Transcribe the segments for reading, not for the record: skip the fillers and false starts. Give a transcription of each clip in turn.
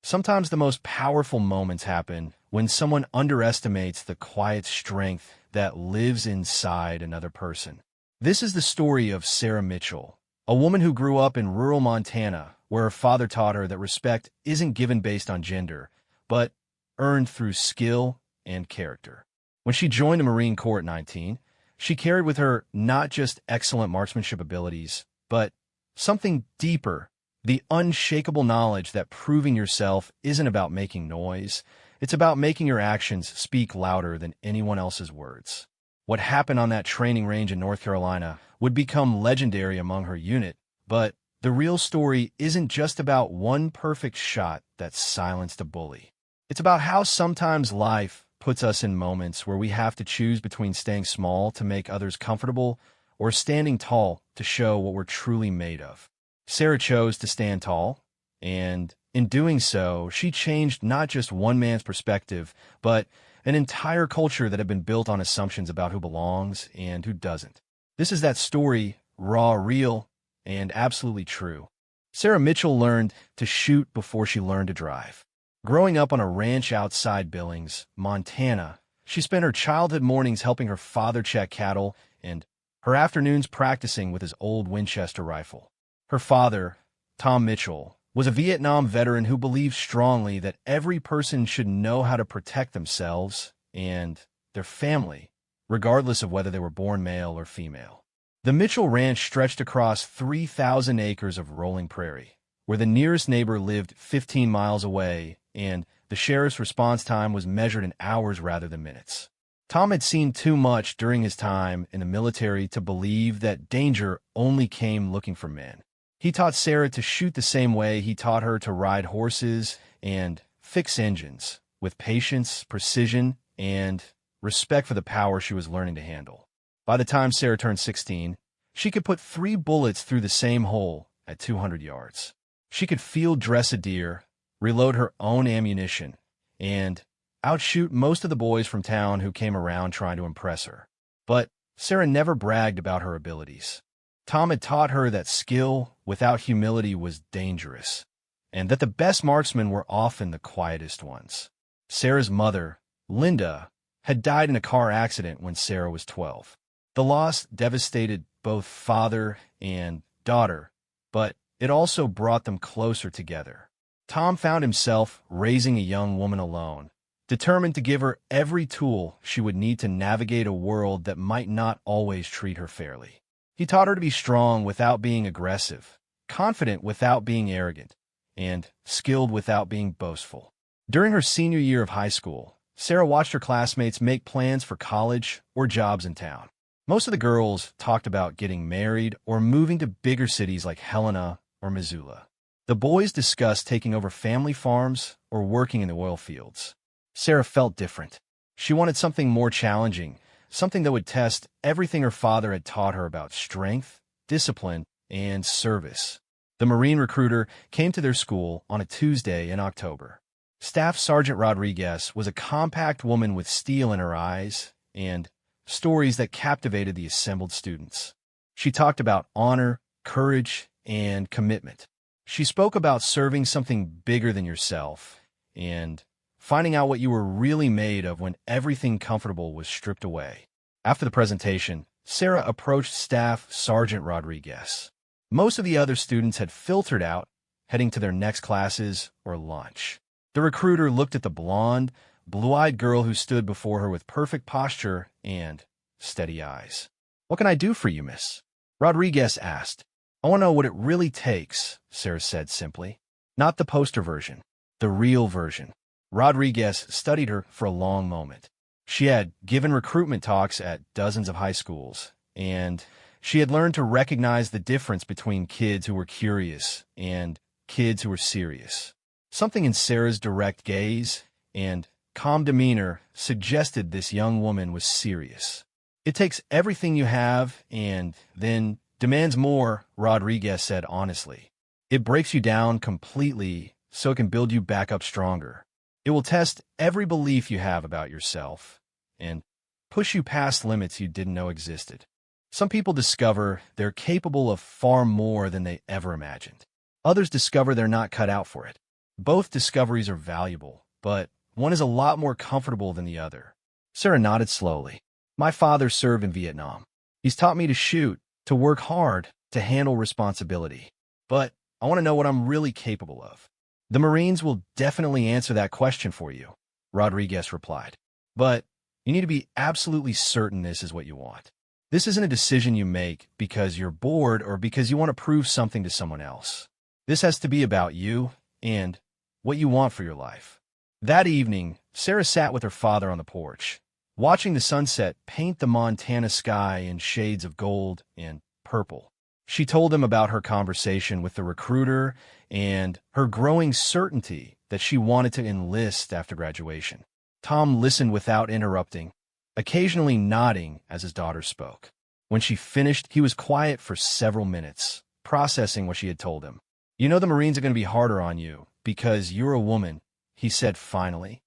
Sometimes the most powerful moments happen when someone underestimates the quiet strength that lives inside another person. This is the story of Sarah Mitchell, a woman who grew up in rural Montana, where her father taught her that respect isn't given based on gender, but earned through skill and character. When she joined the Marine Corps at 19, she carried with her not just excellent marksmanship abilities, but something deeper, the unshakable knowledge that proving yourself isn't about making noise. It's about making your actions speak louder than anyone else's words. What happened on that training range in North Carolina would become legendary among her unit, but the real story isn't just about one perfect shot that silenced a bully. It's about how sometimes life puts us in moments where we have to choose between staying small to make others comfortable or standing tall to show what we're truly made of. Sarah chose to stand tall, and in doing so, she changed not just one man's perspective, but an entire culture that had been built on assumptions about who belongs and who doesn't. This is that story, raw, real, and absolutely true. Sarah Mitchell learned to shoot before she learned to drive. Growing up on a ranch outside Billings, Montana, she spent her childhood mornings helping her father check cattle and her afternoons practicing with his old Winchester rifle. Her father, Tom Mitchell, was a Vietnam veteran who believed strongly that every person should know how to protect themselves and their family, regardless of whether they were born male or female. The Mitchell Ranch stretched across 3,000 acres of rolling prairie, where the nearest neighbor lived 15 miles away, and the sheriff's response time was measured in hours rather than minutes. Tom had seen too much during his time in the military to believe that danger only came looking for men. He taught Sarah to shoot the same way he taught her to ride horses and fix engines, with patience, precision, and respect for the power she was learning to handle. By the time Sarah turned 16, she could put 3 bullets through the same hole at 200 yards. She could field dress a deer, reload her own ammunition, and outshoot most of the boys from town who came around trying to impress her. But Sarah never bragged about her abilities. Tom had taught her that skill without humility was dangerous, and that the best marksmen were often the quietest ones. Sarah's mother, Linda, had died in a car accident when Sarah was 12. The loss devastated both father and daughter, but it also brought them closer together. Tom found himself raising a young woman alone, determined to give her every tool she would need to navigate a world that might not always treat her fairly. He taught her to be strong without being aggressive, confident without being arrogant, and skilled without being boastful. During her senior year of high school, Sarah watched her classmates make plans for college or jobs in town. Most of the girls talked about getting married or moving to bigger cities like Helena or Missoula. The boys discussed taking over family farms or working in the oil fields. Sarah felt different. She wanted something more challenging, something that would test everything her father had taught her about strength, discipline, and service. The Marine recruiter came to their school on a Tuesday in October. Staff Sergeant Rodriguez was a compact woman with steel in her eyes and stories that captivated the assembled students. She talked about honor, courage, and commitment. She spoke about serving something bigger than yourself and finding out what you were really made of when everything comfortable was stripped away. After the presentation, Sarah approached Staff Sergeant Rodriguez. Most of the other students had filtered out, heading to their next classes or lunch. The recruiter looked at the blonde, blue-eyed girl who stood before her with perfect posture and steady eyes. "What can I do for you, miss?" Rodriguez asked. "I want to know what it really takes," Sarah said simply. "Not the poster version, the real version." Rodriguez studied her for a long moment. She had given recruitment talks at dozens of high schools, and she had learned to recognize the difference between kids who were curious and kids who were serious. Something in Sarah's direct gaze and calm demeanor suggested this young woman was serious. "It takes everything you have and then demands more," Rodriguez said honestly. "It breaks you down completely so it can build you back up stronger. It will test every belief you have about yourself and push you past limits you didn't know existed. Some people discover they're capable of far more than they ever imagined. Others discover they're not cut out for it. Both discoveries are valuable, but one is a lot more comfortable than the other. Sarah nodded slowly. My father served in Vietnam. He's taught me to shoot, to work hard, to handle responsibility. But I want to know what I'm really capable of. The Marines will definitely answer that question for you, Rodriguez replied. But you need to be absolutely certain this is what you want. This isn't a decision you make because you're bored or because you want to prove something to someone else. This has to be about you and what you want for your life. That evening, Sarah sat with her father on the porch, watching the sunset paint the Montana sky in shades of gold and purple. She told him about her conversation with the recruiter and her growing certainty that she wanted to enlist after graduation. Tom listened without interrupting, occasionally nodding as his daughter spoke. When she finished, he was quiet for several minutes, processing what she had told him. You know the Marines are going to be harder on you because you're a woman, he said finally.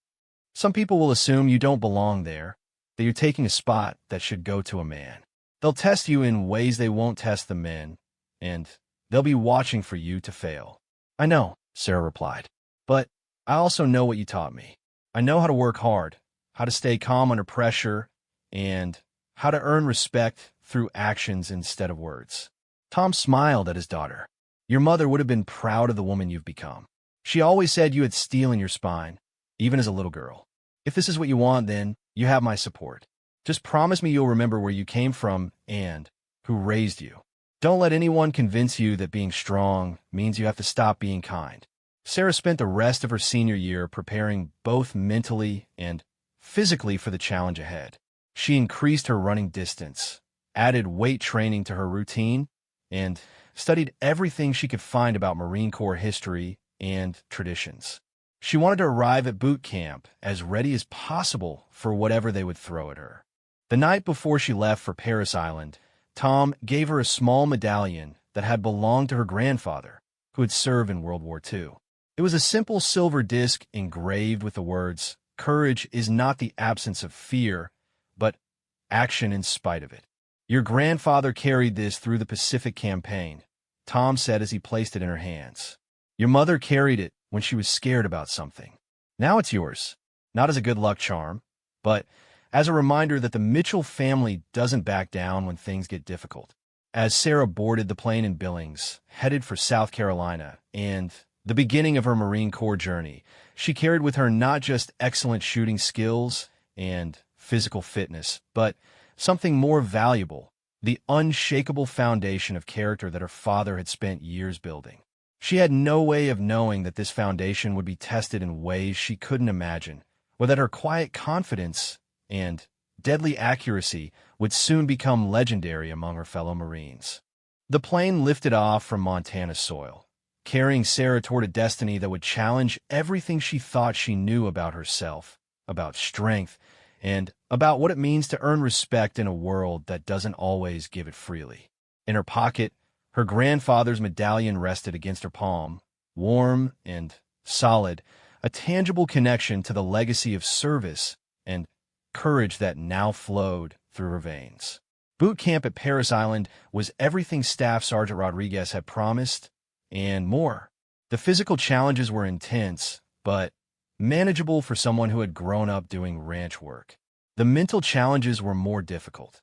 Some people will assume you don't belong there, that you're taking a spot that should go to a man. They'll test you in ways they won't test the men, and they'll be watching for you to fail. I know, Sarah replied, but I also know what you taught me. I know how to work hard, how to stay calm under pressure, and how to earn respect through actions instead of words. Tom smiled at his daughter. Your mother would have been proud of the woman you've become. She always said you had steel in your spine, even as a little girl. If this is what you want, then you have my support. Just promise me you'll remember where you came from and who raised you. Don't let anyone convince you that being strong means you have to stop being kind. Sarah spent the rest of her senior year preparing both mentally and physically for the challenge ahead. She increased her running distance, added weight training to her routine, and studied everything she could find about Marine Corps history and traditions. She wanted to arrive at boot camp as ready as possible for whatever they would throw at her. The night before she left for Parris Island, Tom gave her a small medallion that had belonged to her grandfather, who had served in World War II. It was a simple silver disc engraved with the words, "Courage is not the absence of fear, but action in spite of it." Your grandfather carried this through the Pacific campaign, Tom said as he placed it in her hands. Your mother carried it when she was scared about something. Now it's yours, not as a good luck charm, but as a reminder that the Mitchell family doesn't back down when things get difficult. As Sarah boarded the plane in Billings, headed for South Carolina, and the beginning of her Marine Corps journey, she carried with her not just excellent shooting skills and physical fitness, but something more valuable, the unshakable foundation of character that her father had spent years building. She had no way of knowing that this foundation would be tested in ways she couldn't imagine, or that her quiet confidence and deadly accuracy would soon become legendary among her fellow Marines. The plane lifted off from Montana soil, carrying Sarah toward a destiny that would challenge everything she thought she knew about herself, about strength, and about what it means to earn respect in a world that doesn't always give it freely. In her pocket, her grandfather's medallion rested against her palm, warm and solid, a tangible connection to the legacy of service and courage that now flowed through her veins. Boot camp at Parris Island was everything Staff Sergeant Rodriguez had promised, and more. The physical challenges were intense, but manageable for someone who had grown up doing ranch work. The mental challenges were more difficult.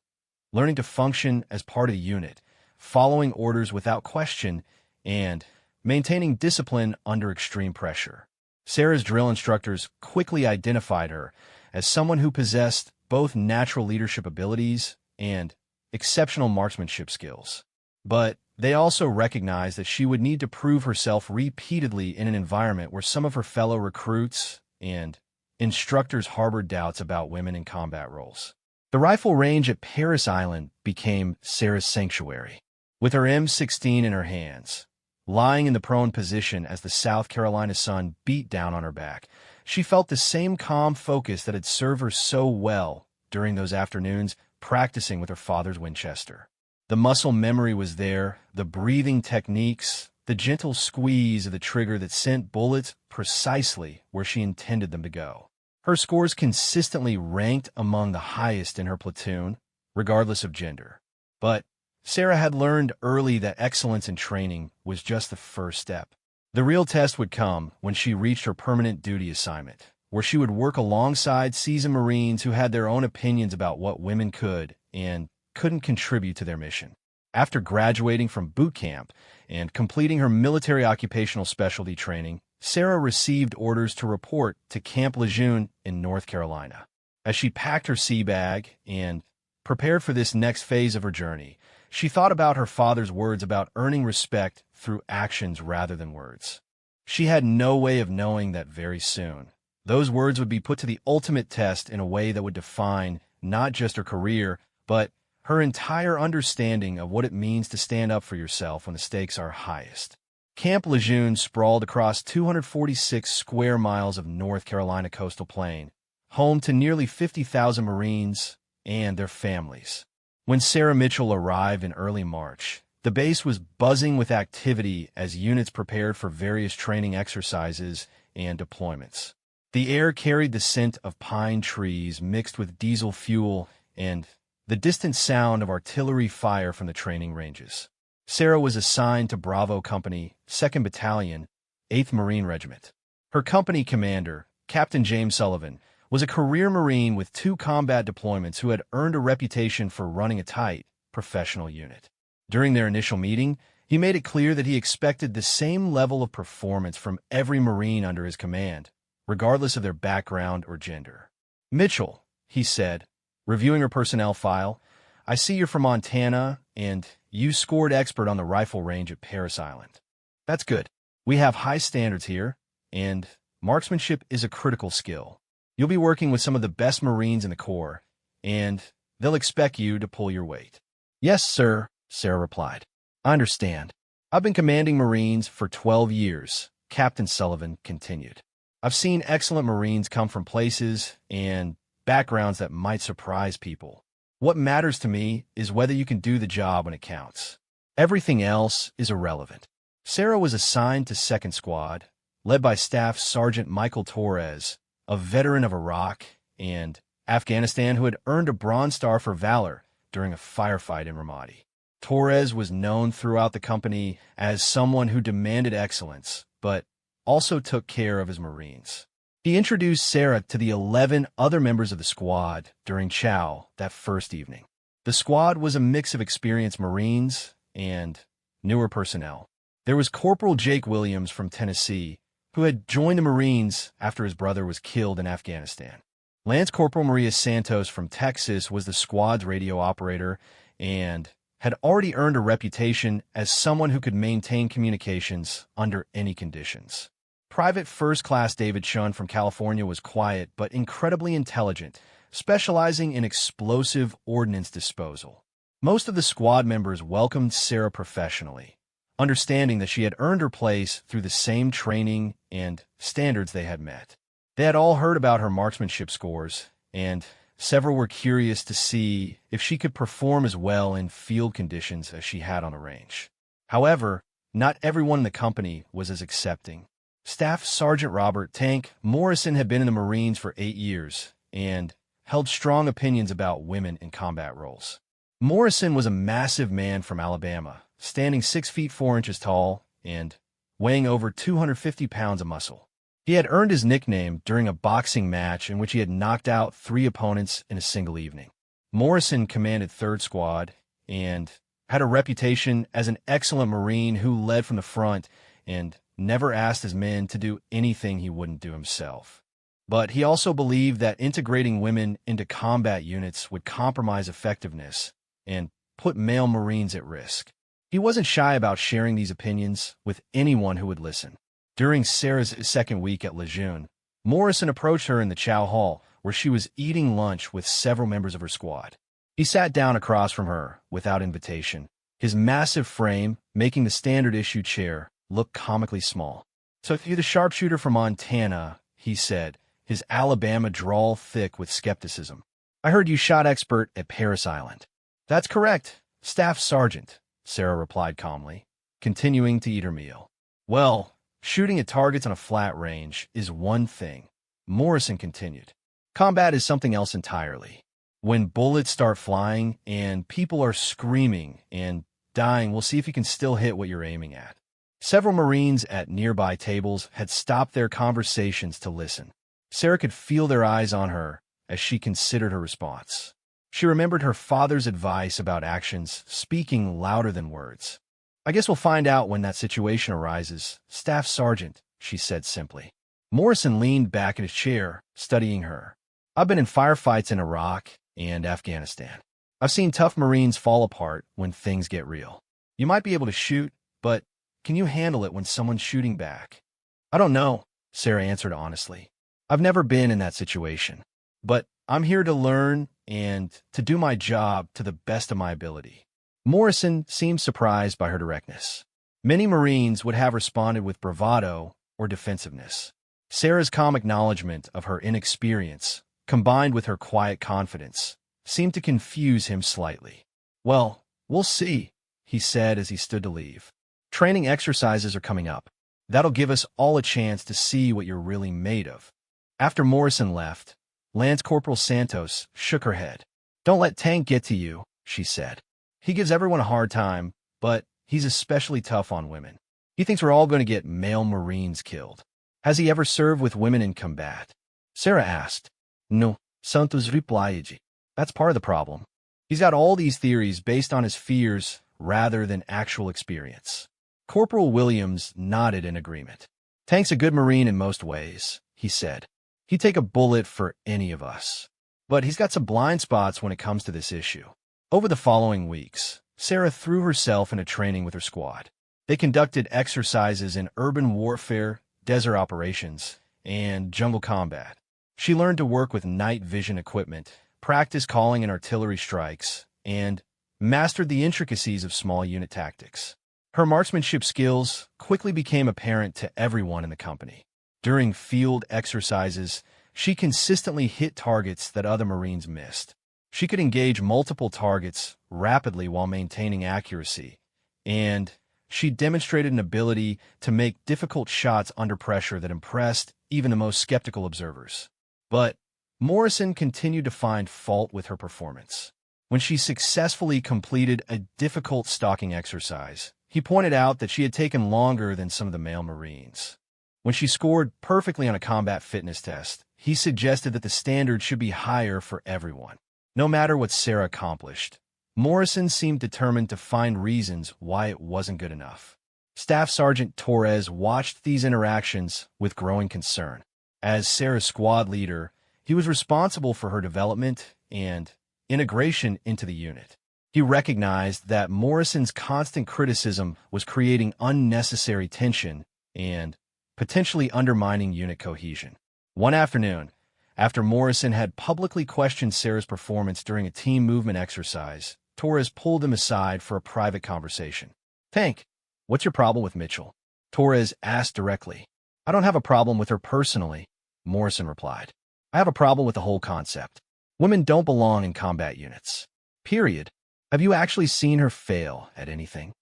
Learning to function as part of the unit, following orders without question, and maintaining discipline under extreme pressure. Sarah's drill instructors quickly identified her as someone who possessed both natural leadership abilities and exceptional marksmanship skills. But they also recognized that she would need to prove herself repeatedly in an environment where some of her fellow recruits and instructors harbored doubts about women in combat roles. The rifle range at Parris Island became Sarah's sanctuary. With her M16 in her hands, lying in the prone position as the South Carolina sun beat down on her back, she felt the same calm focus that had served her so well during those afternoons practicing with her father's Winchester. The muscle memory was there, the breathing techniques, the gentle squeeze of the trigger that sent bullets precisely where she intended them to go. Her scores consistently ranked among the highest in her platoon, regardless of gender. But Sarah had learned early that excellence in training was just the first step. The real test would come when she reached her permanent duty assignment, where she would work alongside seasoned Marines who had their own opinions about what women could and couldn't contribute to their mission. After graduating from boot camp and completing her military occupational specialty training, Sarah received orders to report to Camp Lejeune in North Carolina. As she packed her sea bag and prepared for this next phase of her journey, she thought about her father's words about earning respect through actions rather than words. She had no way of knowing that very soon those words would be put to the ultimate test in a way that would define not just her career, but her entire understanding of what it means to stand up for yourself when the stakes are highest. Camp Lejeune sprawled across 246 square miles of North Carolina coastal plain, home to nearly 50,000 Marines and their families. When Sarah Mitchell arrived in early March, the base was buzzing with activity as units prepared for various training exercises and deployments. The air carried the scent of pine trees mixed with diesel fuel and the distant sound of artillery fire from the training ranges. Sarah was assigned to Bravo Company, 2nd Battalion, 8th Marine Regiment. Her company commander, Captain James Sullivan, was a career Marine with 2 combat deployments who had earned a reputation for running a tight, professional unit. During their initial meeting, he made it clear that he expected the same level of performance from every Marine under his command, regardless of their background or gender. "Mitchell," he said, reviewing her personnel file, "I see you're from Montana, and you scored expert on the rifle range at Parris Island. That's good. We have high standards here, and marksmanship is a critical skill. You'll be working with some of the best Marines in the Corps, and they'll expect you to pull your weight." "Yes, sir," Sarah replied. "I understand. I've been commanding Marines for 12 years, Captain Sullivan continued. I've seen excellent Marines come from places and backgrounds that might surprise people. What matters to me is whether you can do the job when it counts. Everything else is irrelevant." Sarah was assigned to 2nd Squad, led by Staff Sergeant Michael Torres, a veteran of Iraq and Afghanistan who had earned a Bronze Star for valor during a firefight in Ramadi. Torres was known throughout the company as someone who demanded excellence, but also took care of his Marines. He introduced Sarah to the 11 other members of the squad during chow that first evening. The squad was a mix of experienced Marines and newer personnel. There was Corporal Jake Williams from Tennessee, who had joined the Marines after his brother was killed in Afghanistan. Lance Corporal Maria Santos from Texas was the squad's radio operator and had already earned a reputation as someone who could maintain communications under any conditions. Private First Class David Shun from California was quiet but incredibly intelligent, specializing in explosive ordnance disposal. Most of the squad members welcomed Sarah professionally, understanding that she had earned her place through the same training and standards they had met. They had all heard about her marksmanship scores, and several were curious to see if she could perform as well in field conditions as she had on the range. However, not everyone in the company was as accepting. Staff Sergeant Robert "Tank" Morrison had been in the Marines for 8 years and held strong opinions about women in combat roles. Morrison was a massive man from Alabama, standing 6 feet 4 inches tall and weighing over 250 pounds of muscle. He had earned his nickname during a boxing match in which he had knocked out 3 opponents in a single evening. Morrison commanded 3rd Squad and had a reputation as an excellent Marine who led from the front and never asked his men to do anything he wouldn't do himself. But he also believed that integrating women into combat units would compromise effectiveness and put male Marines at risk. He wasn't shy about sharing these opinions with anyone who would listen. During Sarah's 2nd week at Lejeune, Morrison approached her in the chow hall where she was eating lunch with several members of her squad. He sat down across from her without invitation, his massive frame making the standard issue chair look comically small. "So you're the sharpshooter from Montana," he said, his Alabama drawl thick with skepticism. "I heard you shot expert at Parris Island." "That's correct, Staff Sergeant," Sarah replied calmly, continuing to eat her meal. "Well, shooting at targets on a flat range is one thing," Morrison continued. "Combat is something else entirely. When bullets start flying and people are screaming and dying, we'll see if you can still hit what you're aiming at. Several Marines at nearby tables had stopped their conversations to listen. Sarah could feel their eyes on her as she considered her response. She remembered her father's advice about actions speaking louder than words. "I guess we'll find out when that situation arises, Staff Sergeant," she said simply. Morrison leaned back in his chair, studying her. "I've been in firefights in Iraq and Afghanistan. I've seen tough Marines fall apart when things get real. You might be able to shoot, but can you handle it when someone's shooting back?" "I don't know," Sarah answered honestly. "I've never been in that situation. But I'm here to learn and to do my job to the best of my ability." Morrison seemed surprised by her directness. Many Marines would have responded with bravado or defensiveness. Sarah's calm acknowledgement of her inexperience, combined with her quiet confidence, seemed to confuse him slightly. "Well, we'll see," he said as he stood to leave. "Training exercises are coming up. That'll give us all a chance to see what you're really made of." After Morrison left, Lance Corporal Santos shook her head. "Don't let Tank get to you," she said. "He gives everyone a hard time, but he's especially tough on women. He thinks we're all going to get male Marines killed." "Has he ever served with women in combat?" Sarah asked. "No," Santos replied. "That's part of the problem. He's got all these theories based on his fears rather than actual experience." Corporal Williams nodded in agreement. "Tank's a good Marine in most ways," he said. "He'd take a bullet for any of us. But he's got some blind spots when it comes to this issue." Over the following weeks, Sarah threw herself into training with her squad. They conducted exercises in urban warfare, desert operations, and jungle combat. She learned to work with night vision equipment, practiced calling and artillery strikes, and mastered the intricacies of small unit tactics. Her marksmanship skills quickly became apparent to everyone in the company. During field exercises, she consistently hit targets that other Marines missed. She could engage multiple targets rapidly while maintaining accuracy, and she demonstrated an ability to make difficult shots under pressure that impressed even the most skeptical observers. But Morrison continued to find fault with her performance. When she successfully completed a difficult stalking exercise, he pointed out that she had taken longer than some of the male Marines. When she scored perfectly on a combat fitness test, he suggested that the standard should be higher for everyone. No matter what Sarah accomplished, Morrison seemed determined to find reasons why it wasn't good enough. Staff Sergeant Torres watched these interactions with growing concern. As Sarah's squad leader, he was responsible for her development and integration into the unit. He recognized that Morrison's constant criticism was creating unnecessary tension and potentially undermining unit cohesion. One afternoon, after Morrison had publicly questioned Sarah's performance during a team movement exercise, Torres pulled him aside for a private conversation. "Tank, what's your problem with Mitchell?" Torres asked directly. "I don't have a problem with her personally," Morrison replied. "I have a problem with the whole concept. Women don't belong in combat units. Period. Have you actually seen her fail at anything?"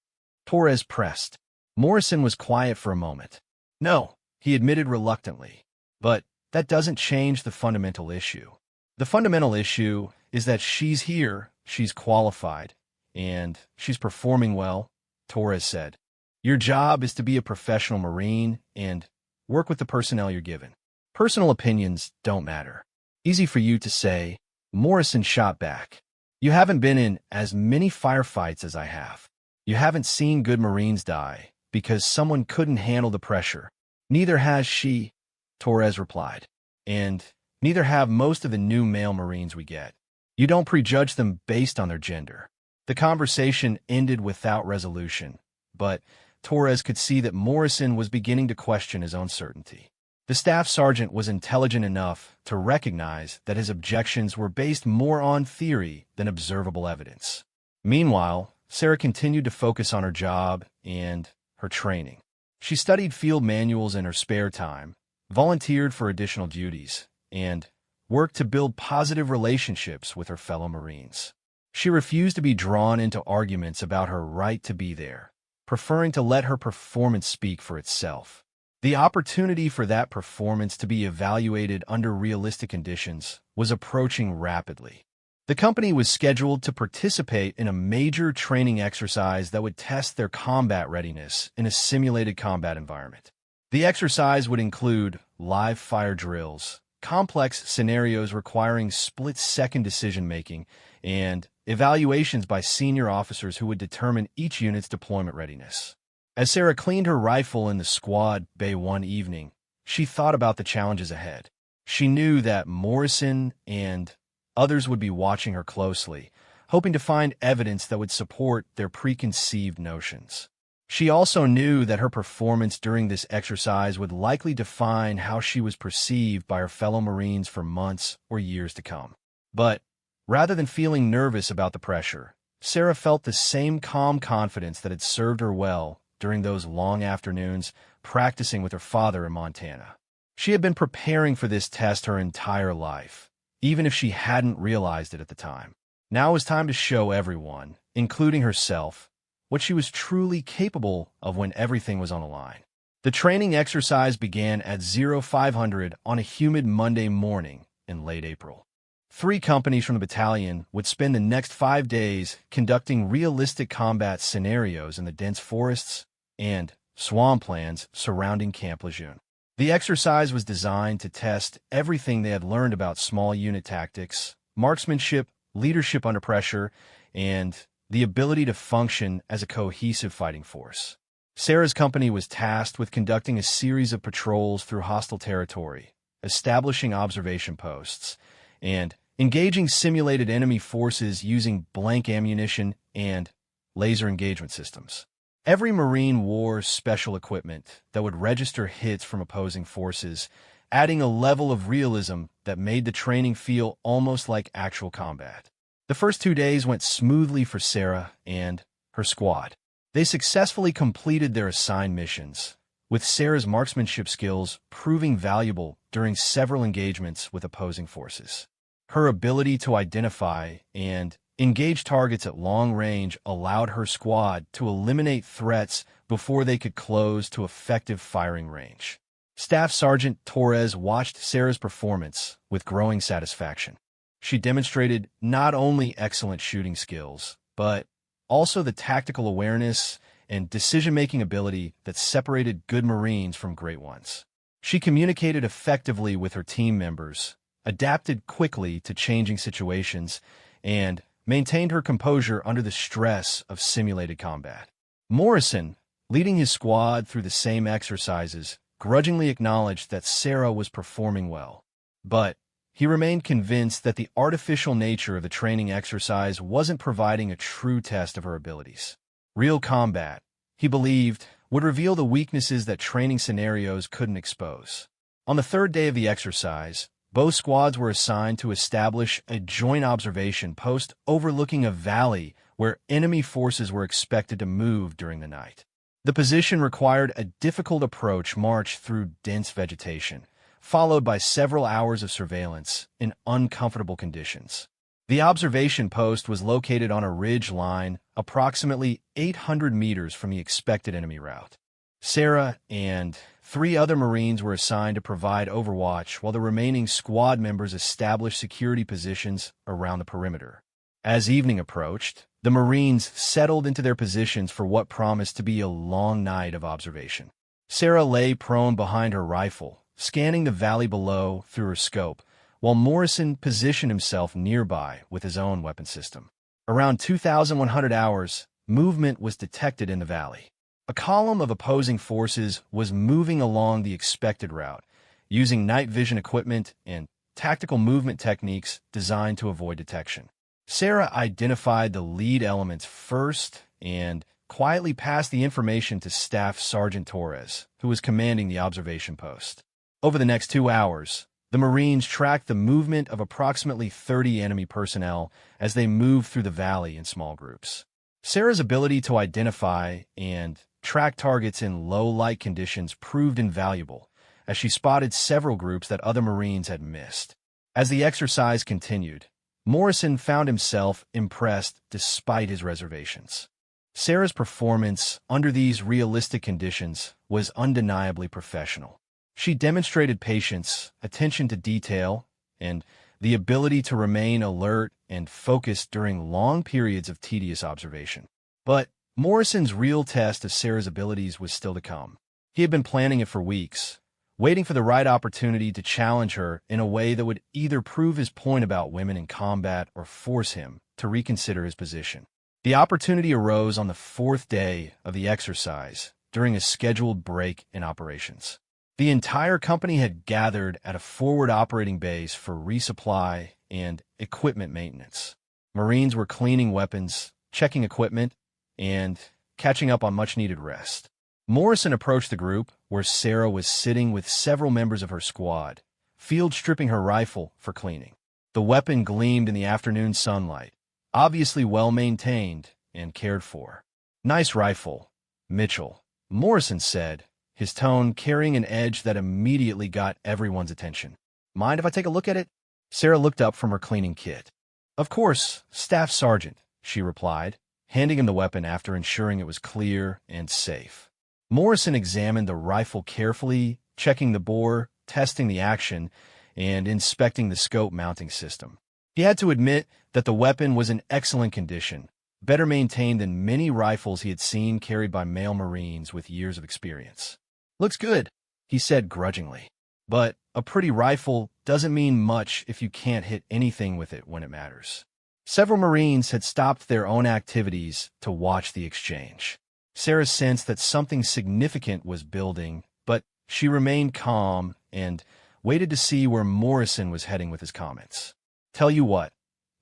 Torres pressed. Morrison was quiet for a moment. "No," he admitted reluctantly. "But that doesn't change the fundamental issue. The fundamental issue is that she's here, she's qualified, and she's performing well," Torres said. "Your job is to be a professional Marine and work with the personnel you're given. Personal opinions don't matter." "Easy for you to say," Morrison shot back. "You haven't been in as many firefights as I have. You haven't seen good Marines die because someone couldn't handle the pressure." "Neither has she," Torres replied. "And neither have most of the new male Marines we get. You don't prejudge them based on their gender." The conversation ended without resolution, but Torres could see that Morrison was beginning to question his own certainty. The staff sergeant was intelligent enough to recognize that his objections were based more on theory than observable evidence. Meanwhile, Sarah continued to focus on her job and her training. She studied field manuals in her spare time, volunteered for additional duties, and worked to build positive relationships with her fellow Marines. She refused to be drawn into arguments about her right to be there, preferring to let her performance speak for itself. The opportunity for that performance to be evaluated under realistic conditions was approaching rapidly. The company was scheduled to participate in a major training exercise that would test their combat readiness in a simulated combat environment. The exercise would include live fire drills, complex scenarios requiring split-second decision-making, and evaluations by senior officers who would determine each unit's deployment readiness. As Sarah cleaned her rifle in the squad bay one evening, she thought about the challenges ahead. She knew that Morrison and others would be watching her closely, hoping to find evidence that would support their preconceived notions. She also knew that her performance during this exercise would likely define how she was perceived by her fellow Marines for months or years to come. But rather than feeling nervous about the pressure, Sarah felt the same calm confidence that had served her well during those long afternoons practicing with her father in Montana. She had been preparing for this test her entire life, even if she hadn't realized it at the time. Now it was time to show everyone, including herself, what she was truly capable of when everything was on the line. The training exercise began at 0500 on a humid Monday morning in late April. 3 companies from the battalion would spend the next 5 days conducting realistic combat scenarios in the dense forests and swamplands surrounding Camp Lejeune. The exercise was designed to test everything they had learned about small unit tactics, marksmanship, leadership under pressure, and the ability to function as a cohesive fighting force. Sarah's company was tasked with conducting a series of patrols through hostile territory, establishing observation posts, and engaging simulated enemy forces using blank ammunition and laser engagement systems. Every Marine wore special equipment that would register hits from opposing forces, adding a level of realism that made the training feel almost like actual combat. The first 2 days went smoothly for Sarah and her squad. They successfully completed their assigned missions, with Sarah's marksmanship skills proving valuable during several engagements with opposing forces. Her ability to identify and engage targets at long range allowed her squad to eliminate threats before they could close to effective firing range. Staff Sergeant Torres watched Sarah's performance with growing satisfaction. She demonstrated not only excellent shooting skills, but also the tactical awareness and decision-making ability that separated good Marines from great ones. She communicated effectively with her team members, adapted quickly to changing situations, and maintained her composure under the stress of simulated combat. Morrison, leading his squad through the same exercises, grudgingly acknowledged that Sarah was performing well. But he remained convinced that the artificial nature of the training exercise wasn't providing a true test of her abilities. Real combat, he believed, would reveal the weaknesses that training scenarios couldn't expose. On the 3rd day of the exercise, both squads were assigned to establish a joint observation post overlooking a valley where enemy forces were expected to move during the night. The position required a difficult approach march through dense vegetation, followed by several hours of surveillance in uncomfortable conditions. The observation post was located on a ridge line approximately 800 meters from the expected enemy route. Sarah and 3 other Marines were assigned to provide overwatch while the remaining squad members established security positions around the perimeter. As evening approached, the Marines settled into their positions for what promised to be a long night of observation. Sarah lay prone behind her rifle, scanning the valley below through her scope, while Morrison positioned himself nearby with his own weapon system. Around 2,100 hours, movement was detected in the valley. A column of opposing forces was moving along the expected route, using night vision equipment and tactical movement techniques designed to avoid detection. Sarah identified the lead elements first and quietly passed the information to Staff Sergeant Torres, who was commanding the observation post. Over the next 2 hours, the Marines tracked the movement of approximately 30 enemy personnel as they moved through the valley in small groups. Sarah's ability to identify and track targets in low-light conditions proved invaluable, as she spotted several groups that other Marines had missed. As the exercise continued, Morrison found himself impressed despite his reservations. Sarah's performance under these realistic conditions was undeniably professional. She demonstrated patience, attention to detail, and the ability to remain alert and focused during long periods of tedious observation. But Morrison's real test of Sarah's abilities was still to come. He had been planning it for weeks, waiting for the right opportunity to challenge her in a way that would either prove his point about women in combat or force him to reconsider his position. The opportunity arose on the fourth day of the exercise, during a scheduled break in operations. The entire company had gathered at a forward operating base for resupply and equipment maintenance. Marines were cleaning weapons, checking equipment, and catching up on much-needed rest. Morrison approached the group, where Sarah was sitting with several members of her squad, field stripping her rifle for cleaning. The weapon gleamed in the afternoon sunlight, obviously well-maintained and cared for. "Nice rifle, Mitchell," Morrison said, his tone carrying an edge that immediately got everyone's attention. "Mind if I take a look at it?" Sarah looked up from her cleaning kit. "Of course, Staff Sergeant," she replied, handing him the weapon after ensuring it was clear and safe. Morrison examined the rifle carefully, checking the bore, testing the action, and inspecting the scope mounting system. He had to admit that the weapon was in excellent condition, better maintained than many rifles he had seen carried by male Marines with years of experience. "Looks good," he said grudgingly. "But a pretty rifle doesn't mean much if you can't hit anything with it when it matters." Several Marines had stopped their own activities to watch the exchange. Sarah sensed that something significant was building, but she remained calm and waited to see where Morrison was heading with his comments. "Tell you what,"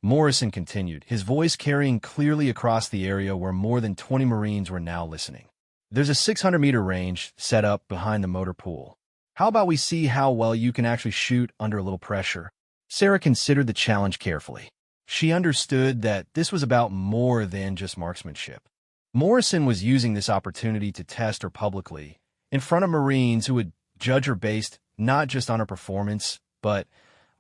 Morrison continued, his voice carrying clearly across the area where more than 20 Marines were now listening. "There's a 600-meter range set up behind the motor pool. How about we see how well you can actually shoot under a little pressure?" Sarah considered the challenge carefully. She understood that this was about more than just marksmanship. Morrison was using this opportunity to test her publicly, in front of Marines who would judge her based not just on her performance, but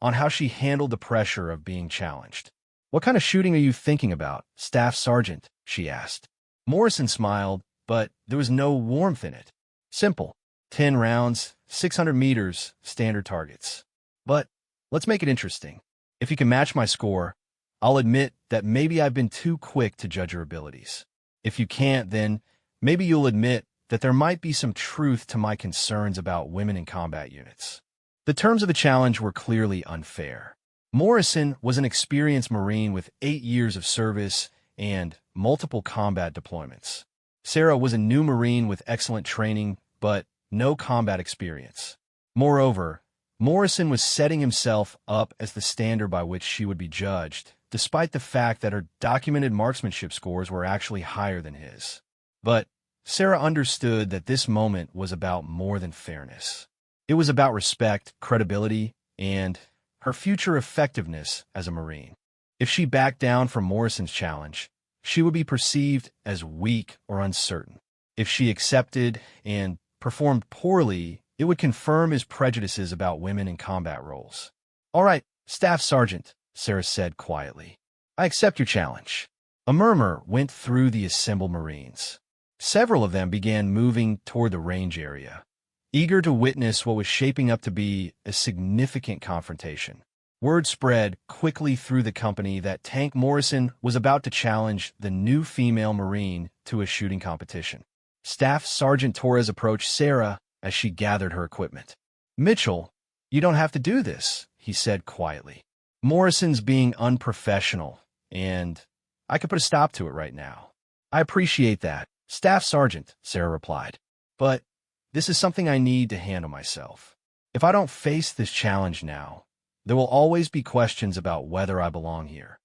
on how she handled the pressure of being challenged. "What kind of shooting are you thinking about, Staff Sergeant?" she asked. Morrison smiled, but there was no warmth in it. "Simple. 10 rounds, 600 meters, standard targets. But let's make it interesting. If you can match my score, I'll admit that maybe I've been too quick to judge your abilities. If you can't, then maybe you'll admit that there might be some truth to my concerns about women in combat units." The terms of the challenge were clearly unfair. Morrison was an experienced Marine with 8 years of service and multiple combat deployments. Sarah was a new Marine with excellent training, but no combat experience. Moreover, Morrison was setting himself up as the standard by which she would be judged, despite the fact that her documented marksmanship scores were actually higher than his. But Sarah understood that this moment was about more than fairness. It was about respect, credibility, and her future effectiveness as a Marine. If she backed down from Morrison's challenge, she would be perceived as weak or uncertain. If she accepted and performed poorly, it would confirm his prejudices about women in combat roles. "All right, Staff Sergeant," Sarah said quietly. "I accept your challenge." A murmur went through the assembled Marines. Several of them began moving toward the range area, eager to witness what was shaping up to be a significant confrontation. Word spread quickly through the company that Tank Morrison was about to challenge the new female Marine to a shooting competition. Staff Sergeant Torres approached Sarah as she gathered her equipment. "Mitchell, you don't have to do this," he said quietly. "Morrison's being unprofessional, and I could put a stop to it right now." "I appreciate that, Staff Sergeant," Sarah replied. "But this is something I need to handle myself. If I don't face this challenge now, there will always be questions about whether I belong here."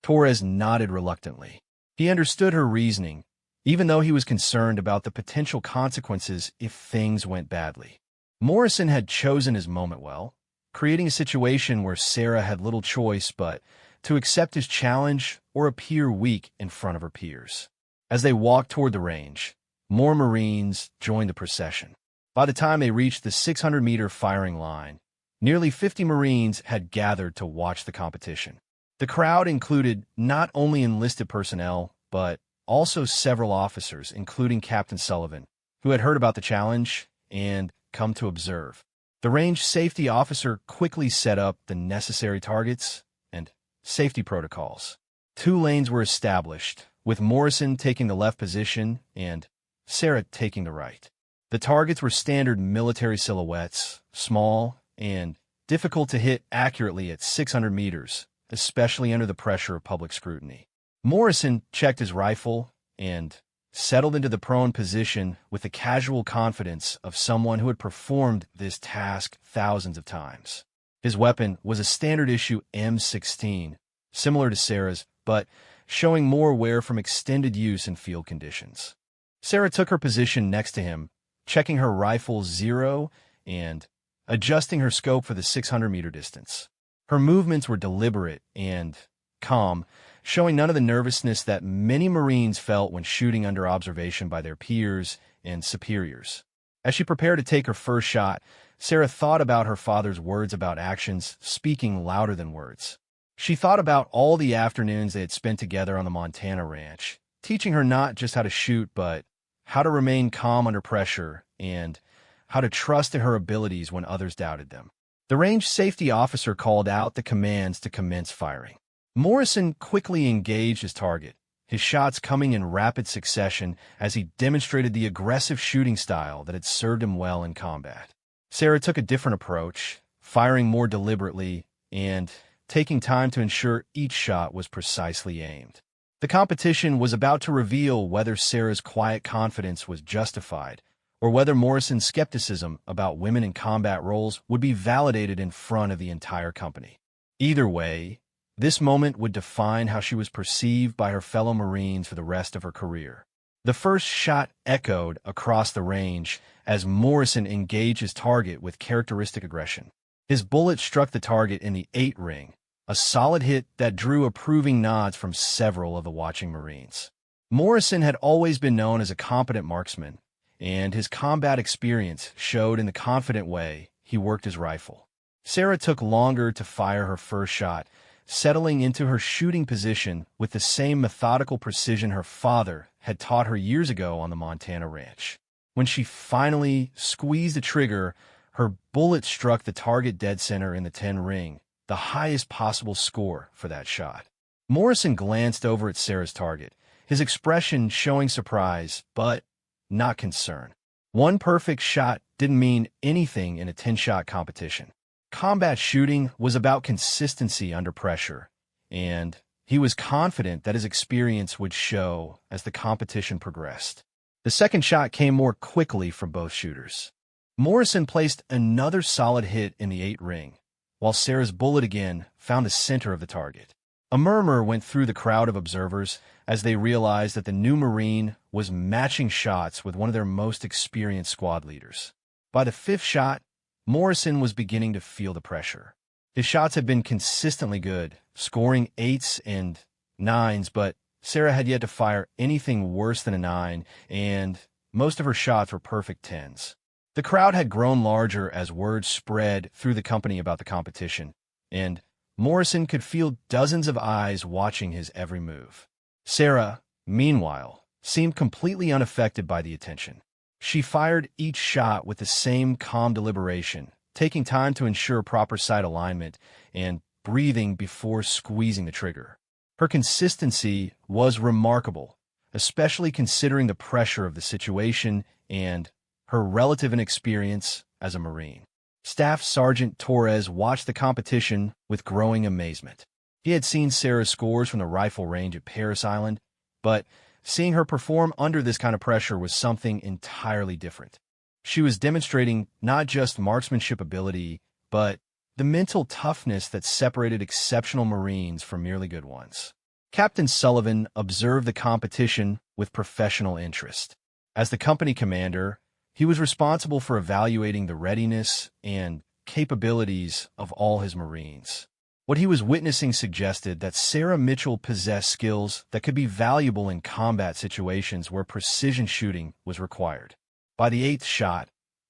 Torres nodded reluctantly. He understood her reasoning, even though he was concerned about the potential consequences if things went badly. Morrison had chosen his moment well, creating a situation where Sarah had little choice but to accept his challenge or appear weak in front of her peers. As they walked toward the range, more Marines joined the procession. By the time they reached the 600-meter firing line, nearly 50 Marines had gathered to watch the competition. The crowd included not only enlisted personnel, but also several officers, including Captain Sullivan, who had heard about the challenge and come to observe. The range safety officer quickly set up the necessary targets and safety protocols. 2 lanes were established, with Morrison taking the left position and Sarah taking the right. The targets were standard military silhouettes, small and difficult to hit accurately at 600 meters, especially under the pressure of public scrutiny. Morrison checked his rifle and settled into the prone position with the casual confidence of someone who had performed this task thousands of times. His weapon was a standard-issue M16, similar to Sarah's, but showing more wear from extended use in field conditions. Sarah took her position next to him, checking her rifle's zero and adjusting her scope for the 600-meter distance. Her movements were deliberate and calm, showing none of the nervousness that many Marines felt when shooting under observation by their peers and superiors. As she prepared to take her first shot, Sarah thought about her father's words about actions speaking louder than words. She thought about all the afternoons they had spent together on the Montana ranch, teaching her not just how to shoot, but how to remain calm under pressure and how to trust in her abilities when others doubted them. The range safety officer called out the commands to commence firing. Morrison quickly engaged his target, his shots coming in rapid succession as he demonstrated the aggressive shooting style that had served him well in combat. Sarah took a different approach, firing more deliberately and taking time to ensure each shot was precisely aimed. The competition was about to reveal whether Sarah's quiet confidence was justified or whether Morrison's skepticism about women in combat roles would be validated in front of the entire company. Either way, this moment would define how she was perceived by her fellow Marines for the rest of her career. The first shot echoed across the range as Morrison engaged his target with characteristic aggression. His bullet struck the target in the 8 ring, a solid hit that drew approving nods from several of the watching Marines. Morrison had always been known as a competent marksman, and his combat experience showed in the confident way he worked his rifle. Sarah took longer to fire her first shot, settling into her shooting position with the same methodical precision her father had taught her years ago on the Montana ranch. When she finally squeezed the trigger, her bullet struck the target dead center in the 10 ring, the highest possible score for that shot. Morrison glanced over at Sarah's target, his expression showing surprise, but not concern. One perfect shot didn't mean anything in a 10-shot competition. Combat shooting was about consistency under pressure, and he was confident that his experience would show as the competition progressed. The second shot came more quickly from both shooters. Morrison placed another solid hit in the 8 ring, while Sarah's bullet again found the center of the target. A murmur went through the crowd of observers as they realized that the new Marine was matching shots with one of their most experienced squad leaders. By the 5th shot, Morrison was beginning to feel the pressure. His shots had been consistently good, scoring 8s and 9s, but Sarah had yet to fire anything worse than a 9, and most of her shots were perfect 10s. The crowd had grown larger as word spread through the company about the competition, and Morrison could feel dozens of eyes watching his every move. Sarah, meanwhile, seemed completely unaffected by the attention. She fired each shot with the same calm deliberation, taking time to ensure proper sight alignment and breathing before squeezing the trigger. Her consistency was remarkable, especially considering the pressure of the situation and her relative inexperience as a Marine. Staff Sergeant Torres watched the competition with growing amazement. He had seen Sarah's scores from the rifle range at Parris Island, but seeing her perform under this kind of pressure was something entirely different. She was demonstrating not just marksmanship ability, but the mental toughness that separated exceptional Marines from merely good ones. Captain Sullivan observed the competition with professional interest. As the company commander, he was responsible for evaluating the readiness and capabilities of all his Marines. What he was witnessing suggested that Sarah Mitchell possessed skills that could be valuable in combat situations where precision shooting was required. By the 8th shot,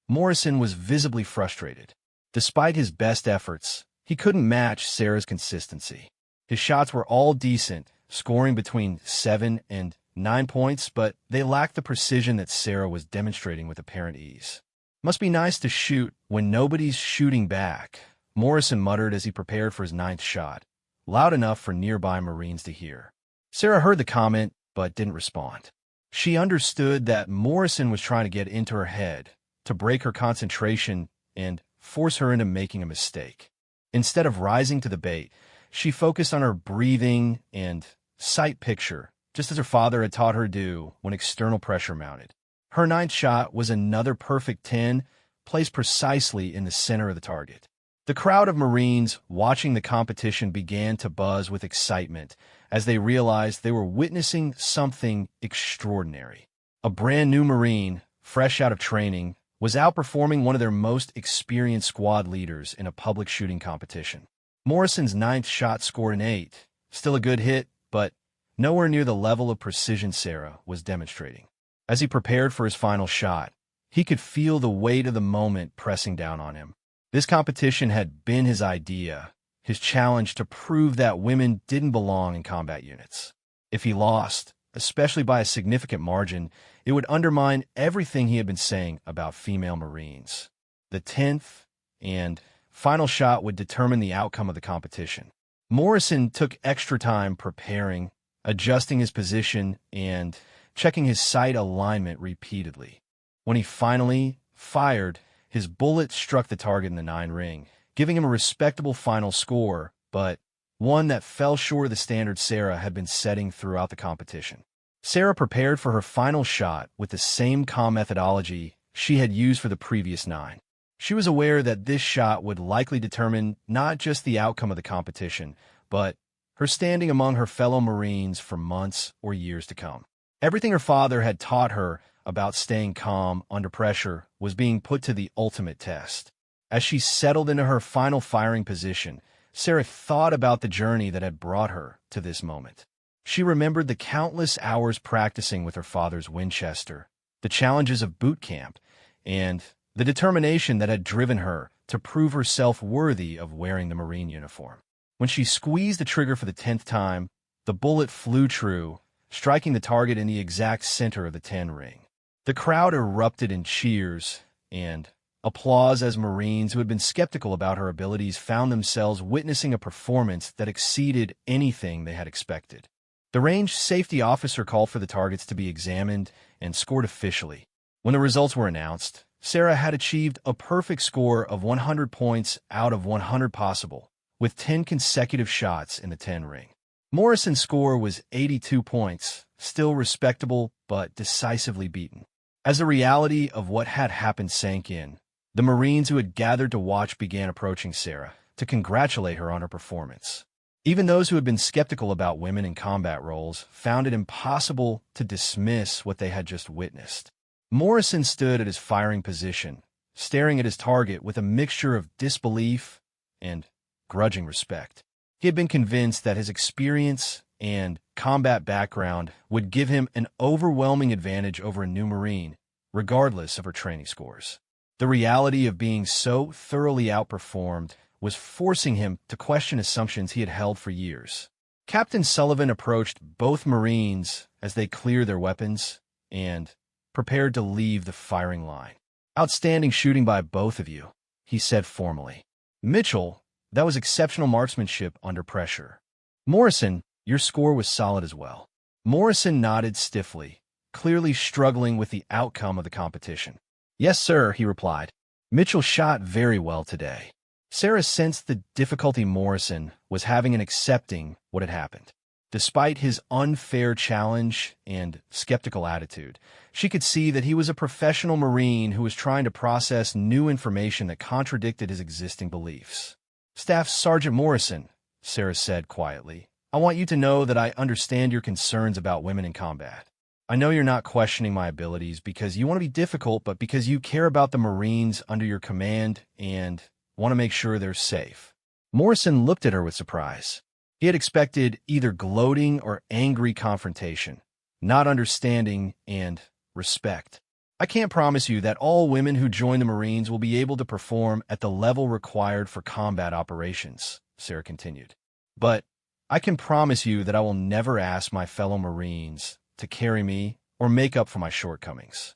Morrison was visibly frustrated. Despite his best efforts, he couldn't match Sarah's consistency. His shots were all decent, scoring between 7 and 9 points, but they lacked the precision that Sarah was demonstrating with apparent ease. Must be nice to shoot when nobody's shooting back, Morrison muttered as he prepared for his ninth shot, loud enough for nearby Marines to hear. Sarah heard the comment, but didn't respond. She understood that Morrison was trying to get into her head, to break her concentration and force her into making a mistake. Instead of rising to the bait, she focused on her breathing and sight picture, just as her father had taught her to do when external pressure mounted. Her ninth shot was another perfect 10, placed precisely in the center of the target. The crowd of Marines watching the competition began to buzz with excitement as they realized they were witnessing something extraordinary. A brand new Marine, fresh out of training, was outperforming one of their most experienced squad leaders in a public shooting competition. Morrison's ninth shot scored an 8, still a good hit, but nowhere near the level of precision Sarah was demonstrating. As he prepared for his final shot, he could feel the weight of the moment pressing down on him. This competition had been his idea, his challenge to prove that women didn't belong in combat units. If he lost, especially by a significant margin, it would undermine everything he had been saying about female Marines. The 10th and final shot would determine the outcome of the competition. Morrison took extra time preparing, adjusting his position, and checking his sight alignment repeatedly. When he finally fired, his bullet struck the target in the 9 ring, giving him a respectable final score, but one that fell short of the standard Sarah had been setting throughout the competition. Sarah prepared for her final shot with the same calm methodology she had used for the previous 9. She was aware that this shot would likely determine not just the outcome of the competition, but her standing among her fellow Marines for months or years to come. Everything her father had taught her about staying calm under pressure was being put to the ultimate test. As she settled into her final firing position, Sarah thought about the journey that had brought her to this moment. She remembered the countless hours practicing with her father's Winchester, the challenges of boot camp, and the determination that had driven her to prove herself worthy of wearing the Marine uniform. When she squeezed the trigger for the 10th time, the bullet flew true, striking the target in the exact center of the 10 ring. The crowd erupted in cheers and applause as Marines who had been skeptical about her abilities found themselves witnessing a performance that exceeded anything they had expected. The range safety officer called for the targets to be examined and scored officially. When the results were announced, Sarah had achieved a perfect score of 100 points out of 100 possible, with 10 consecutive shots in the 10 ring. Morrison's score was 82 points, still respectable but decisively beaten. As the reality of what had happened sank in, the Marines who had gathered to watch began approaching Sarah to congratulate her on her performance. Even those who had been skeptical about women in combat roles found it impossible to dismiss what they had just witnessed. Morrison stood at his firing position, staring at his target with a mixture of disbelief and grudging respect. He had been convinced that his experience and combat background would give him an overwhelming advantage over a new Marine, regardless of her training scores. The reality of being so thoroughly outperformed was forcing him to question assumptions he had held for years. Captain Sullivan approached both Marines as they cleared their weapons and prepared to leave the firing line. "Outstanding shooting by both of you," he said formally. "Mitchell, that was exceptional marksmanship under pressure. Morrison, your score was solid as well." Morrison nodded stiffly, clearly struggling with the outcome of the competition. "Yes, sir," he replied. "Mitchell shot very well today." Sarah sensed the difficulty Morrison was having in accepting what had happened. Despite his unfair challenge and skeptical attitude, she could see that he was a professional Marine who was trying to process new information that contradicted his existing beliefs. "Staff Sergeant Morrison," Sarah said quietly, "I want you to know that I understand your concerns about women in combat. I know you're not questioning my abilities because you want to be difficult, but because you care about the Marines under your command and want to make sure they're safe." Morrison looked at her with surprise. He had expected either gloating or angry confrontation, not understanding and respect. "I can't promise you that all women who join the Marines will be able to perform at the level required for combat operations," Sarah continued. "But I can promise you that I will never ask my fellow Marines to carry me or make up for my shortcomings.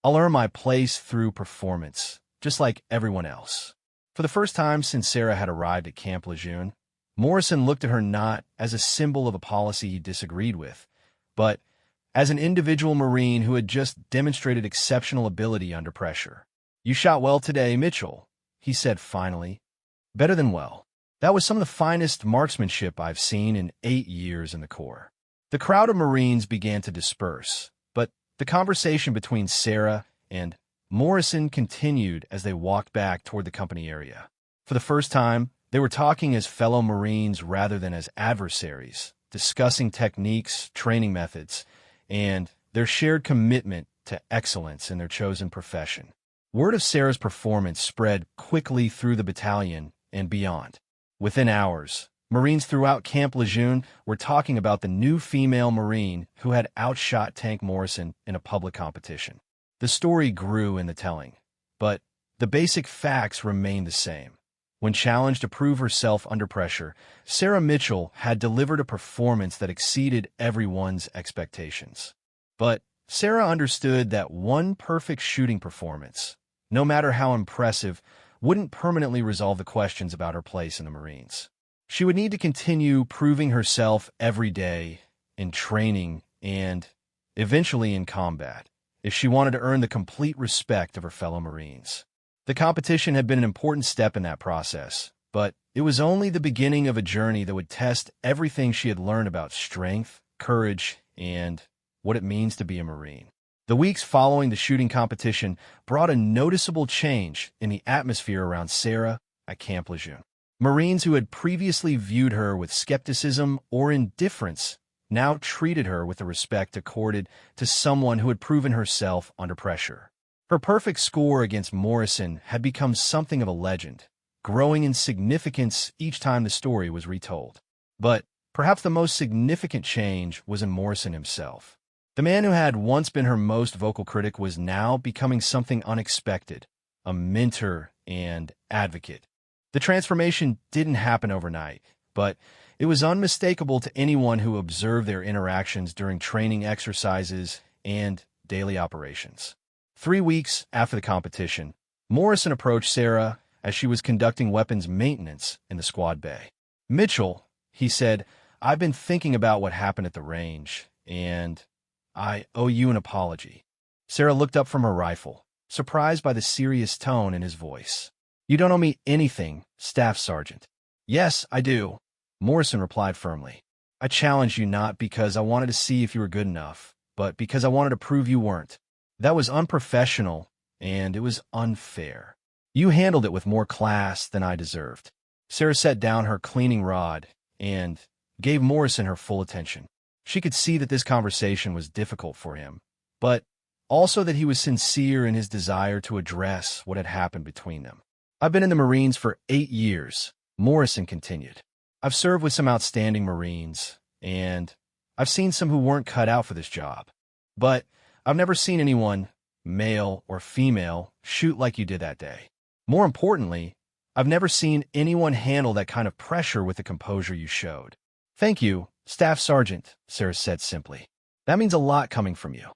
I'll earn my place through performance, just like everyone else. For the first time since Sarah had arrived at Camp Lejeune, Morrison looked at her not as a symbol of a policy he disagreed with, but as an individual Marine who had just demonstrated exceptional ability under pressure. "You shot well today, Mitchell," he said finally. "Better than well. That was some of the finest marksmanship I've seen in 8 years in the Corps." The crowd of Marines began to disperse, but the conversation between Sarah and Morrison continued as they walked back toward the company area. For the first time, they were talking as fellow Marines rather than as adversaries, discussing techniques, training methods, and their shared commitment to excellence in their chosen profession. Word of Sarah's performance spread quickly through the battalion and beyond. Within hours, Marines throughout Camp Lejeune were talking about the new female Marine who had outshot Tank Morrison in a public competition. The story grew in the telling, but the basic facts remained the same. When challenged to prove herself under pressure, Sarah Mitchell had delivered a performance that exceeded everyone's expectations. But Sarah understood that one perfect shooting performance, no matter how impressive, wouldn't permanently resolve the questions about her place in the Marines. She would need to continue proving herself every day in training and eventually in combat if she wanted to earn the complete respect of her fellow Marines. The competition had been an important step in that process, but it was only the beginning of a journey that would test everything she had learned about strength, courage, and what it means to be a Marine. The weeks following the shooting competition brought a noticeable change in the atmosphere around Sarah at Camp Lejeune. Marines who had previously viewed her with skepticism or indifference now treated her with the respect accorded to someone who had proven herself under pressure. Her perfect score against Morrison had become something of a legend, growing in significance each time the story was retold. But perhaps the most significant change was in Morrison himself. The man who had once been her most vocal critic was now becoming something unexpected, a mentor and advocate. The transformation didn't happen overnight, but it was unmistakable to anyone who observed their interactions during training exercises and daily operations. 3 weeks after the competition, Morrison approached Sarah as she was conducting weapons maintenance in the squad bay. "Mitchell," he said, "I've been thinking about what happened at the range, and I owe you an apology." Sarah looked up from her rifle, surprised by the serious tone in his voice. "You don't owe me anything, Staff Sergeant." "Yes, I do," Morrison replied firmly. "I challenged you not because I wanted to see if you were good enough, but because I wanted to prove you weren't. That was unprofessional, and it was unfair. You handled it with more class than I deserved." Sarah set down her cleaning rod and gave Morrison her full attention. She could see that this conversation was difficult for him, but also that he was sincere in his desire to address what had happened between them. "I've been in the Marines for 8 years, Morrison continued. "I've served with some outstanding Marines, and I've seen some who weren't cut out for this job. But I've never seen anyone, male or female, shoot like you did that day. More importantly, I've never seen anyone handle that kind of pressure with the composure you showed." "Thank you, Staff Sergeant," Sarah said simply. "That means a lot coming from you."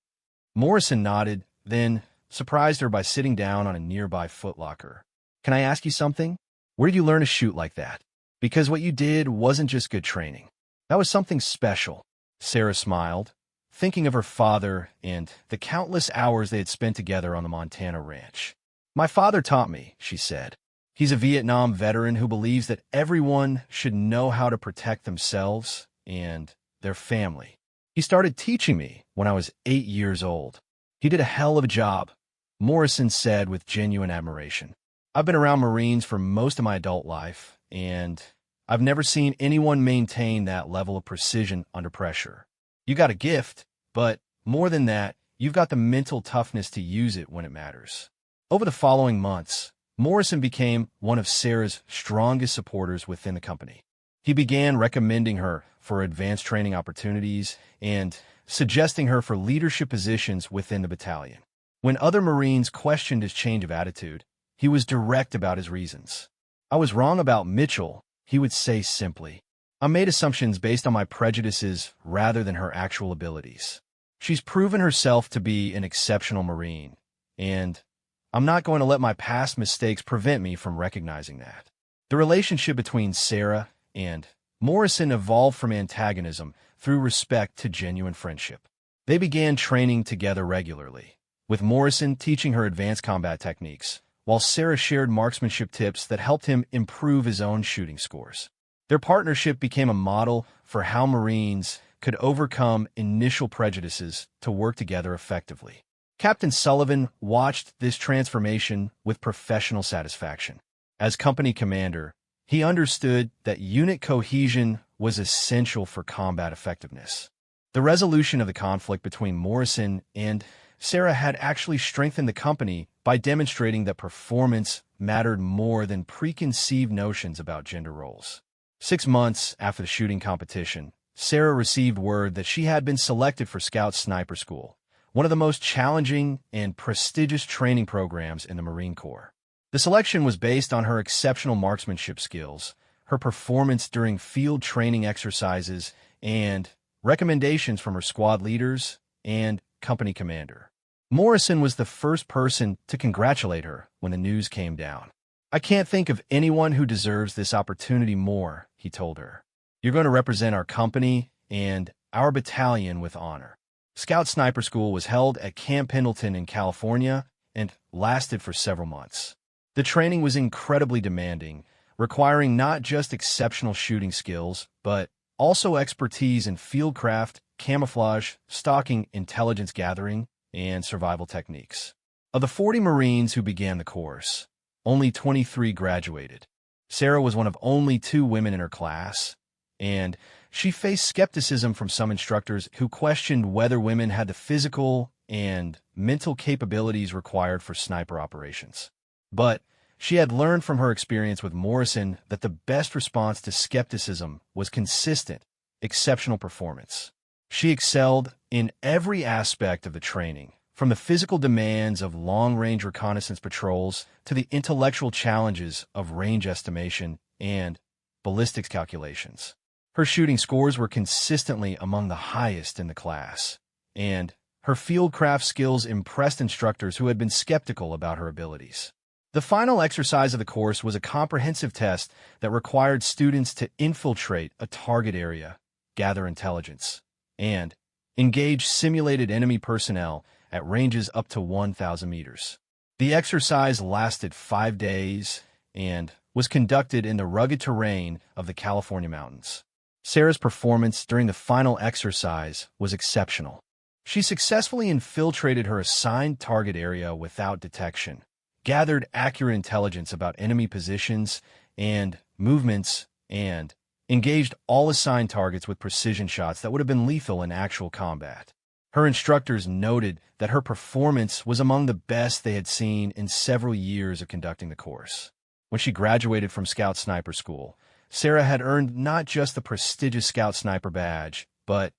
Morrison nodded, then surprised her by sitting down on a nearby footlocker. "Can I ask you something? Where did you learn to shoot like that? Because what you did wasn't just good training. That was something special." Sarah smiled, thinking of her father and the countless hours they had spent together on the Montana ranch. "My father taught me," she said. "He's a Vietnam veteran who believes that everyone should know how to protect themselves and their family. He started teaching me when I was 8 years old. He did a hell of a job," Morrison said with genuine admiration. "I've been around Marines for most of my adult life, and I've never seen anyone maintain that level of precision under pressure. You got a gift, but more than that, you've got the mental toughness to use it when it matters." Over the following months, Morrison became one of Sarah's strongest supporters within the company. He began recommending her for advanced training opportunities and suggesting her for leadership positions within the battalion. When other Marines questioned his change of attitude, he was direct about his reasons. "I was wrong about Mitchell," he would say simply. "I made assumptions based on my prejudices rather than her actual abilities. She's proven herself to be an exceptional Marine, and I'm not going to let my past mistakes prevent me from recognizing that. The relationship between Sarah and Morrison evolved from antagonism through respect to genuine friendship. They began training together regularly, with Morrison teaching her advanced combat techniques, while Sarah shared marksmanship tips that helped him improve his own shooting scores. Their partnership became a model for how Marines could overcome initial prejudices to work together effectively. Captain Sullivan watched this transformation with professional satisfaction. As company commander, he understood that unit cohesion was essential for combat effectiveness. The resolution of the conflict between Morrison and Sarah had actually strengthened the company by demonstrating that performance mattered more than preconceived notions about gender roles. 6 months after the shooting competition, Sarah received word that she had been selected for Scout Sniper School, one of the most challenging and prestigious training programs in the Marine Corps. The selection was based on her exceptional marksmanship skills, her performance during field training exercises, and recommendations from her squad leaders and company commander. Morrison was the first person to congratulate her when the news came down. "I can't think of anyone who deserves this opportunity more," he told her. "You're going to represent our company and our battalion with honor." Scout Sniper School was held at Camp Pendleton in California and lasted for several months. The training was incredibly demanding, requiring not just exceptional shooting skills, but also expertise in fieldcraft, camouflage, stalking, intelligence gathering, and survival techniques. Of the 40 Marines who began the course, only 23 graduated. Sarah was one of only 2 women in her class, and she faced skepticism from some instructors who questioned whether women had the physical and mental capabilities required for sniper operations. But she had learned from her experience with Morrison that the best response to skepticism was consistent, exceptional performance. She excelled in every aspect of the training, from the physical demands of long-range reconnaissance patrols to the intellectual challenges of range estimation and ballistics calculations. Her shooting scores were consistently among the highest in the class, and her fieldcraft skills impressed instructors who had been skeptical about her abilities. The final exercise of the course was a comprehensive test that required students to infiltrate a target area, gather intelligence, and engage simulated enemy personnel at ranges up to 1,000 meters. The exercise lasted 5 days and was conducted in the rugged terrain of the California mountains. Sarah's performance during the final exercise was exceptional. She successfully infiltrated her assigned target area without detection, gathered accurate intelligence about enemy positions and movements, and engaged all assigned targets with precision shots that would have been lethal in actual combat. Her instructors noted that her performance was among the best they had seen in several years of conducting the course. When she graduated from Scout Sniper School, Sarah had earned not just the prestigious Scout Sniper badge, but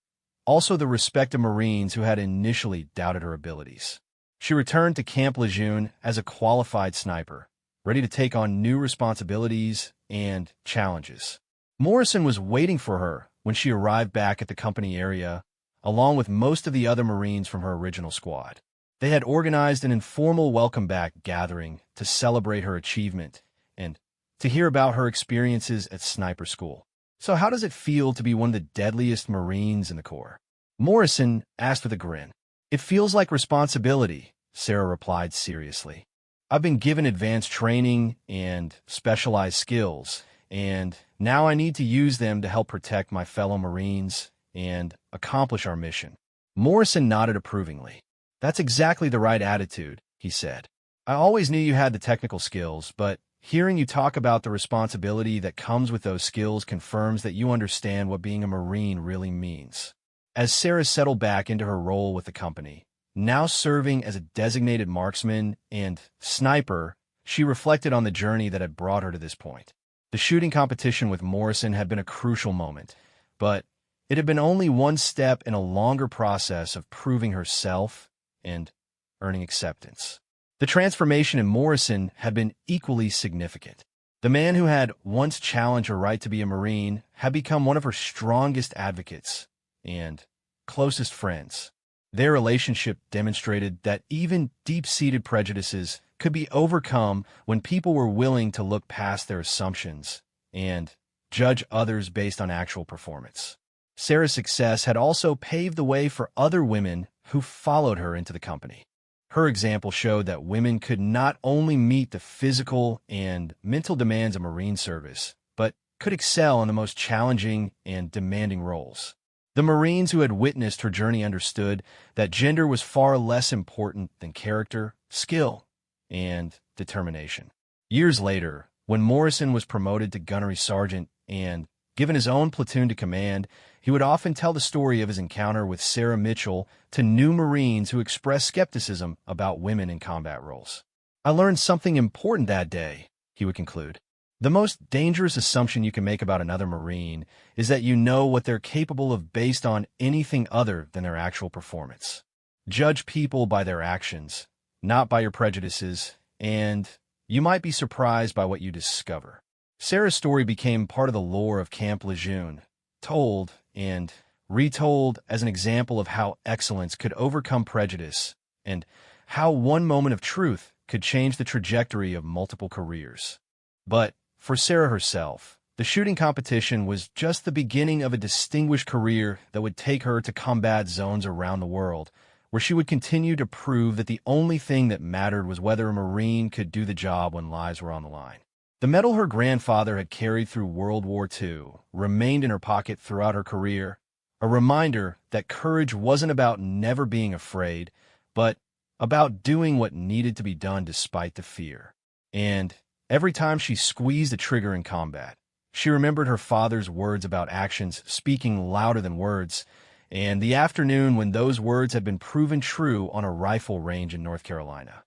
also the respect of Marines who had initially doubted her abilities. She returned to Camp Lejeune as a qualified sniper, ready to take on new responsibilities and challenges. Morrison was waiting for her when she arrived back at the company area, along with most of the other Marines from her original squad. They had organized an informal welcome-back gathering to celebrate her achievement and to hear about her experiences at sniper school. "So how does it feel to be one of the deadliest Marines in the Corps?" Morrison asked with a grin. "It feels like responsibility," Sarah replied seriously. "I've been given advanced training and specialized skills, and now I need to use them to help protect my fellow Marines and accomplish our mission." Morrison nodded approvingly. "That's exactly the right attitude," he said. "I always knew you had the technical skills, but hearing you talk about the responsibility that comes with those skills confirms that you understand what being a Marine really means." As Sarah settled back into her role with the company, now serving as a designated marksman and sniper, she reflected on the journey that had brought her to this point. The shooting competition with Morrison had been a crucial moment, but it had been only one step in a longer process of proving herself and earning acceptance. The transformation in Morrison had been equally significant. The man who had once challenged her right to be a Marine had become one of her strongest advocates and closest friends. Their relationship demonstrated that even deep-seated prejudices could be overcome when people were willing to look past their assumptions and judge others based on actual performance. Sarah's success had also paved the way for other women who followed her into the company. Her example showed that women could not only meet the physical and mental demands of Marine service, but could excel in the most challenging and demanding roles. The Marines who had witnessed her journey understood that gender was far less important than character, skill, and determination. Years later, when Morrison was promoted to gunnery sergeant and given his own platoon to command, he would often tell the story of his encounter with Sarah Mitchell to new Marines who expressed skepticism about women in combat roles. "I learned something important that day," he would conclude. "The most dangerous assumption you can make about another Marine is that you know what they're capable of based on anything other than their actual performance. Judge people by their actions, not by your prejudices, and you might be surprised by what you discover." Sarah's story became part of the lore of Camp Lejeune, told and retold as an example of how excellence could overcome prejudice and how one moment of truth could change the trajectory of multiple careers. But for Sarah herself, the shooting competition was just the beginning of a distinguished career that would take her to combat zones around the world, where she would continue to prove that the only thing that mattered was whether a Marine could do the job when lives were on the line. The medal her grandfather had carried through World War II remained in her pocket throughout her career, a reminder that courage wasn't about never being afraid, but about doing what needed to be done despite the fear. And every time she squeezed the trigger in combat, she remembered her father's words about actions speaking louder than words, and the afternoon when those words had been proven true on a rifle range in North Carolina.